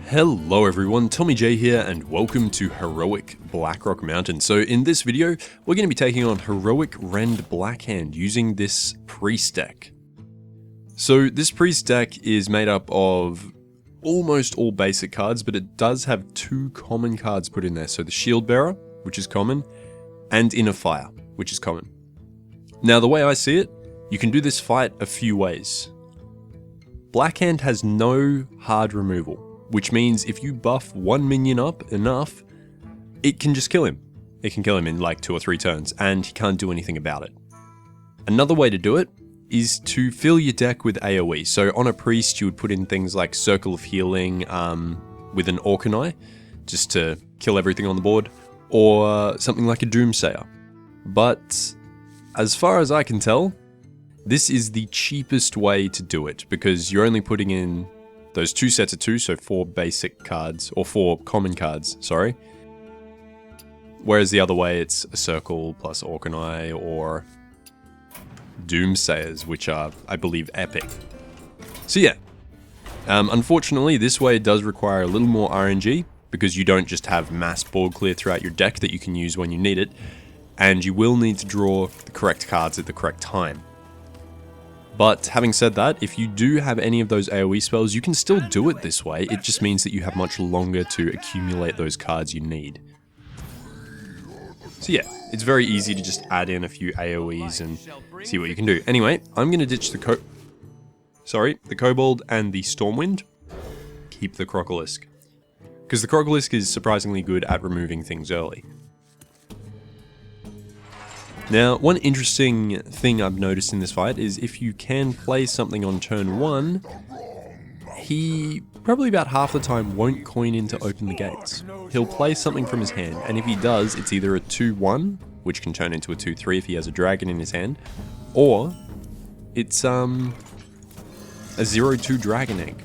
Hello everyone, Tommy J here and welcome to Heroic Blackrock Mountain. So in this video, we're going to be taking on Heroic Rend Blackhand using this Priest deck. So this Priest deck is made up of almost all basic cards, but it does have two common cards put in there. So the Shield Bearer, which is common, and Inner Fire, which is common. Now the way I see it, you can do this fight a few ways. Blackhand has no hard removal, which means if you buff one minion up enough, it can just kill him. It can kill him in like 2 or 3 turns, and he can't do anything about it. Another way to do it is to fill your deck with AoE. So on a Priest, you would put in things like Circle of Healing with an Auchenai, just to kill everything on the board, or something like a Doomsayer. But as far as I can tell, this is the cheapest way to do it, because you're only putting in those 2 sets of 2, so 4 basic cards, or 4 common cards, sorry. Whereas the other way, it's a Circle plus Auchenai, or Doomsayers, which are, I believe, epic. So yeah, unfortunately, this way does require a little more RNG, because you don't just have mass board clear throughout your deck that you can use when you need it, and you will need to draw the correct cards at the correct time. But having said that, if you do have any of those AoE spells, you can still do it this way. It just means that you have much longer to accumulate those cards you need. So yeah, it's very easy to just add in a few AoEs and see what you can do. Anyway, I'm going to ditch the Kobold and the Stormwind. Keep the Crocolisk, because the Crocolisk is surprisingly good at removing things early. Now, one interesting thing I've noticed in this fight is if you can play something on turn 1, he probably about half the time won't coin in to open the gates. He'll play something from his hand, and if he does, it's either a 2-1, which can turn into a 2-3 if he has a dragon in his hand, or it's a 0-2 dragon egg.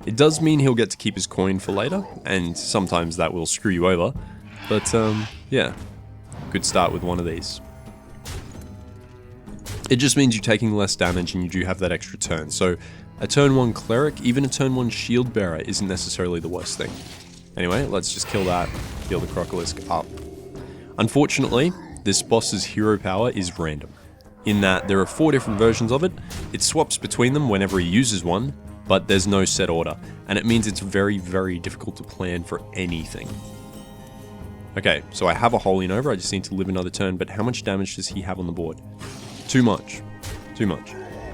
It does mean he'll get to keep his coin for later, and sometimes that will screw you over, but yeah. Good start with one of these. It just means you're taking less damage and you do have that extra turn. So a turn 1 Cleric, even a turn 1 Shield Bearer isn't necessarily the worst thing. Anyway, let's just kill that, heal the Crocolisk up. Unfortunately, this boss's hero power is random, in that there are 4 different versions of it. It swaps between them whenever he uses one, but there's no set order, and it means it's very, very difficult to plan for anything. Okay, so I have a Holy Nova, I just need to live another turn, but how much damage does he have on the board? Too much. Too much.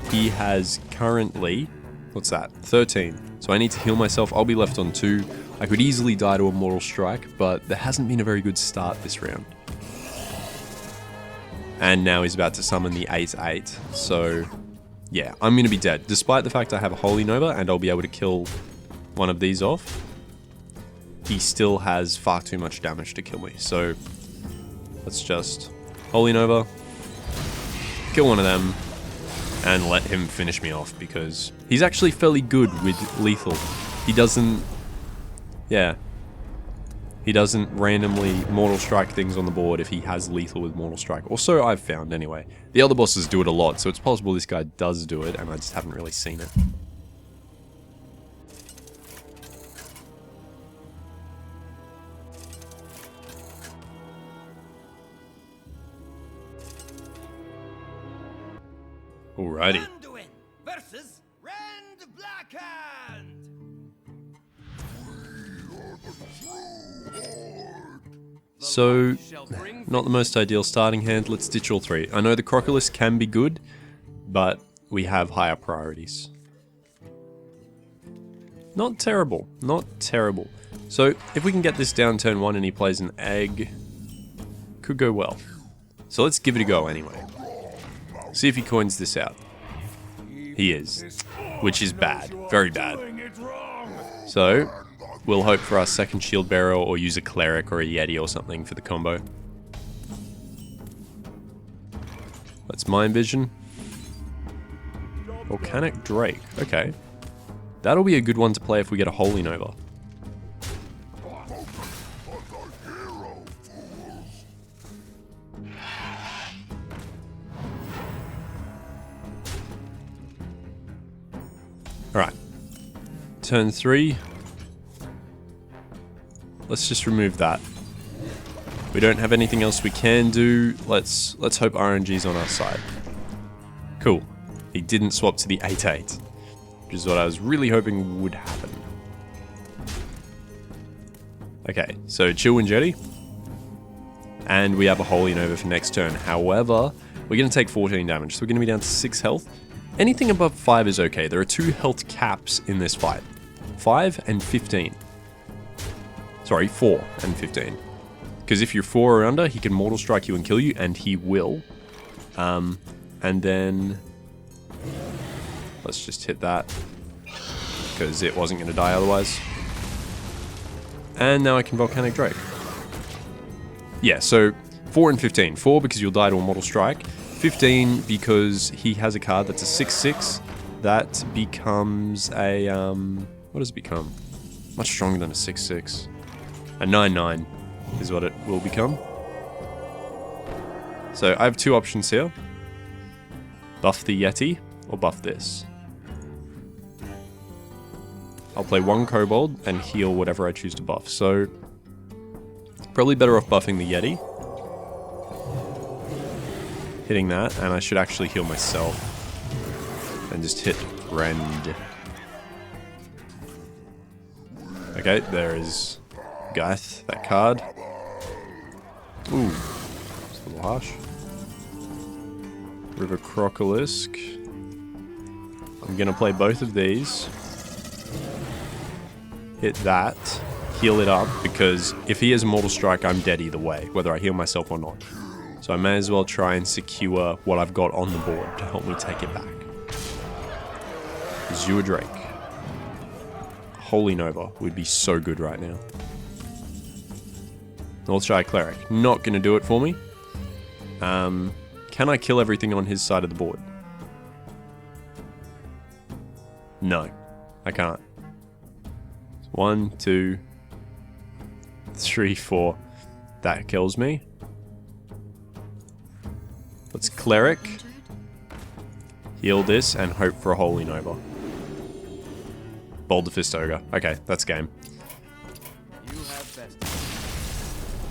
He has currently, what's that, 13. So I need to heal myself, I'll be left on 2. I could easily die to a Mortal Strike, but there hasn't been a very good start this round. And now he's about to summon the 8-8, so yeah, I'm going to be dead. Despite the fact I have a Holy Nova and I'll be able to kill one of these off, he still has far too much damage to kill me. So let's just Holy Nova, kill one of them, and let him finish me off, because he's actually fairly good with lethal. He doesn't, yeah, he doesn't randomly Mortal Strike things on the board if he has lethal with Mortal Strike. Or so I've found anyway. The other bosses do it a lot, so it's possible this guy does do it and I just haven't really seen it. Alrighty. Versus Rend Blackhand. So, not the most ideal starting hand. Let's ditch all 3. I know the Crocolisk can be good, but we have higher priorities. Not terrible. Not terrible. So, if we can get this down turn 1 and he plays an egg, could go well. So let's give it a go anyway. See if he coins this out. He is, which is bad, very bad. So, we'll hope for our second Shield Bearer or use a Cleric or a Yeti or something for the combo. Let's Mind Vision. Volcanic Drake, okay. That'll be a good one to play if we get a Holy Nova. Alright. Turn 3, let's just remove that. We don't have anything else we can do. Let's hope RNG's on our side. Cool. He didn't swap to the 8/8, which is what I was really hoping would happen. Okay, so chill and jetty. And we have a Holy Nova for next turn. However, we're going to take 14 damage, so we're going to be down to 6 health. Anything above 5 is okay. There are 2 health caps in this fight. 5 and 15. Sorry, 4 and 15. Because if you're 4 or under, he can Mortal Strike you and kill you, and he will. And then... let's just hit that. Because it wasn't going to die otherwise. And now I can Volcanic Drake. Yeah, so 4 and 15. 4 because you'll die to a Mortal Strike. 15 because he has a card that's a 6/6. That becomes a... what does it become? Much stronger than a 6/6. A 9/9 is what it will become. So I have 2 options here. Buff the Yeti or buff this. I'll play 1 Kobold and heal whatever I choose to buff. So probably better off buffing the Yeti. Hitting that, and I should actually heal myself. And just hit Rend. Okay, there is Gath, that card. Ooh, it's a little harsh. River Crocolisk. I'm gonna play both of these. Hit that. Heal it up, because if he has a Mortal Strike, I'm dead either way, whether I heal myself or not. So I may as well try and secure what I've got on the board to help me take it back. Azure Drake. Holy Nova would be so good right now. Northshire Cleric. Not going to do it for me. Can I kill everything on his side of the board? No, I can't. 1, 2, 3, 4. That kills me. Let's Cleric. Heal this and hope for a Holy Nova. Boulder Fist Ogre. Okay, that's game.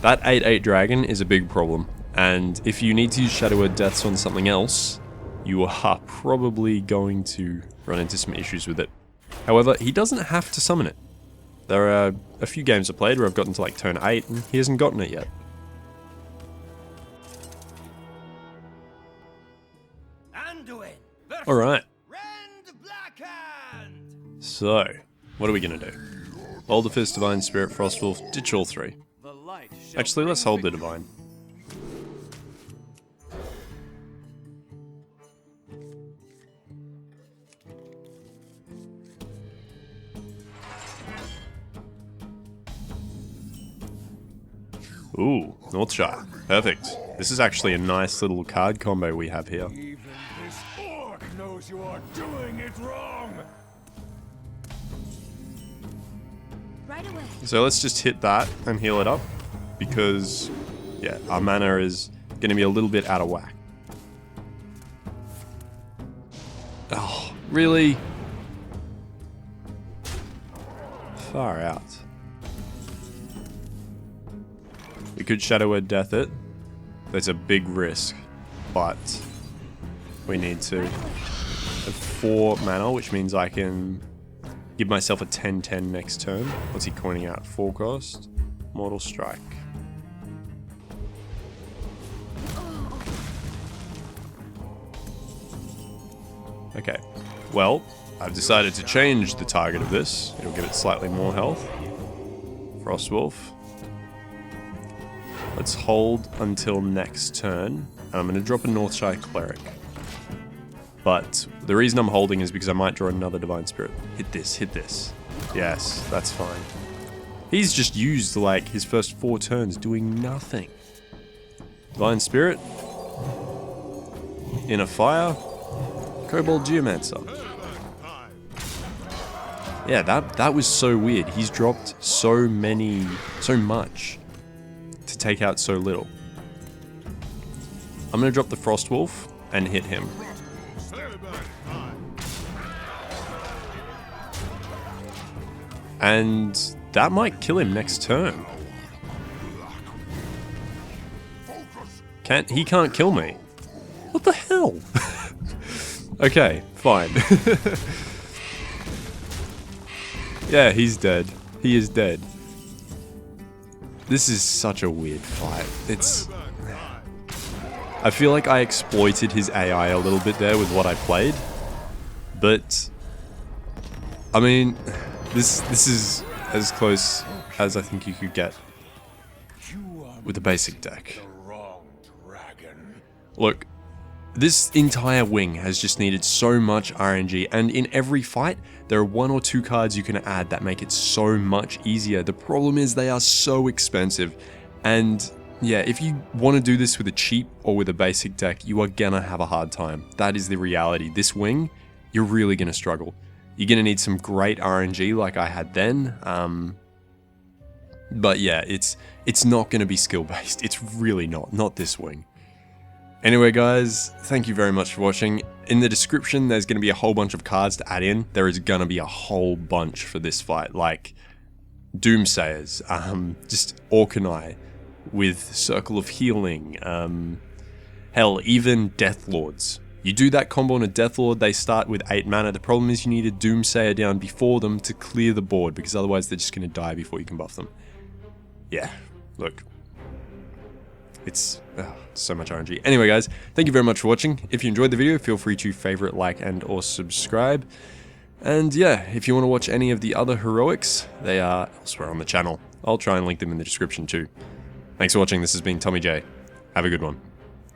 That 8/8 dragon is a big problem. And if you need to use Shadow Word Deaths on something else, you are probably going to run into some issues with it. However, he doesn't have to summon it. There are a few games I've played where I've gotten to like turn 8 and he hasn't gotten it yet. Alright. Rend Blackhand! So, what are we going to do? Boulder Fist, Divine Spirit, Frostwolf, ditch all 3. Actually, let's hold the Divine. Ooh, Northshire. Perfect. This is actually a nice little card combo we have here. Even this orc knows you are doing it wrong! Right away. So let's just hit that and heal it up. Because, yeah, our mana is going to be a little bit out of whack. Oh, really? Far out. We could Shadow Word Death it. That's a big risk, but we need to have 4 mana, which means I can give myself a 10/10 next turn. What's he coining out? 4 cost? Mortal Strike. Okay, well, I've decided to change the target of this. It'll give it slightly more health. Frostwolf. Let's hold until next turn. And I'm going to drop a Northshire Cleric. But the reason I'm holding is because I might draw another Divine Spirit. Hit this, hit this. Yes, that's fine. He's just used like his first 4 turns doing nothing. Divine Spirit. Inner Fire. Kobold Geomancer. Yeah, that was so weird. He's dropped so much to take out so little. I'm gonna drop the Frostwolf and hit him. And that might kill him next turn. He can't kill me. What the hell? Okay, fine. Yeah, he's dead. He is dead. This is such a weird fight. I feel like I exploited his AI a little bit there with what I played. But I mean, this is as close as I think you could get with a basic deck. Look, this entire wing has just needed so much RNG, and in every fight, there are 1 or 2 cards you can add that make it so much easier. The problem is they are so expensive, and yeah, if you want to do this with a cheap or with a basic deck, you are gonna have a hard time. That is the reality. This wing, you're really gonna struggle. You're gonna need some great RNG like I had then, but yeah, it's not gonna be skill based. It's really not this wing. Anyway guys, thank you very much for watching. In the description there's going to be a whole bunch of cards to add in. There is going to be a whole bunch for this fight, like Doomsayers, just Auchenai with Circle of Healing, hell, even Deathlords. You do that combo on a Deathlord, they start with 8 mana. The problem is you need a Doomsayer down before them to clear the board, because otherwise they're just going to die before you can buff them. Yeah, look. It's so much RNG. Anyway guys, thank you very much for watching. If you enjoyed the video, feel free to favorite, like, and or subscribe. And yeah, if you want to watch any of the other heroics, they are elsewhere on the channel. I'll try and link them in the description too. Thanks for watching. This has been Tommy J. Have a good one.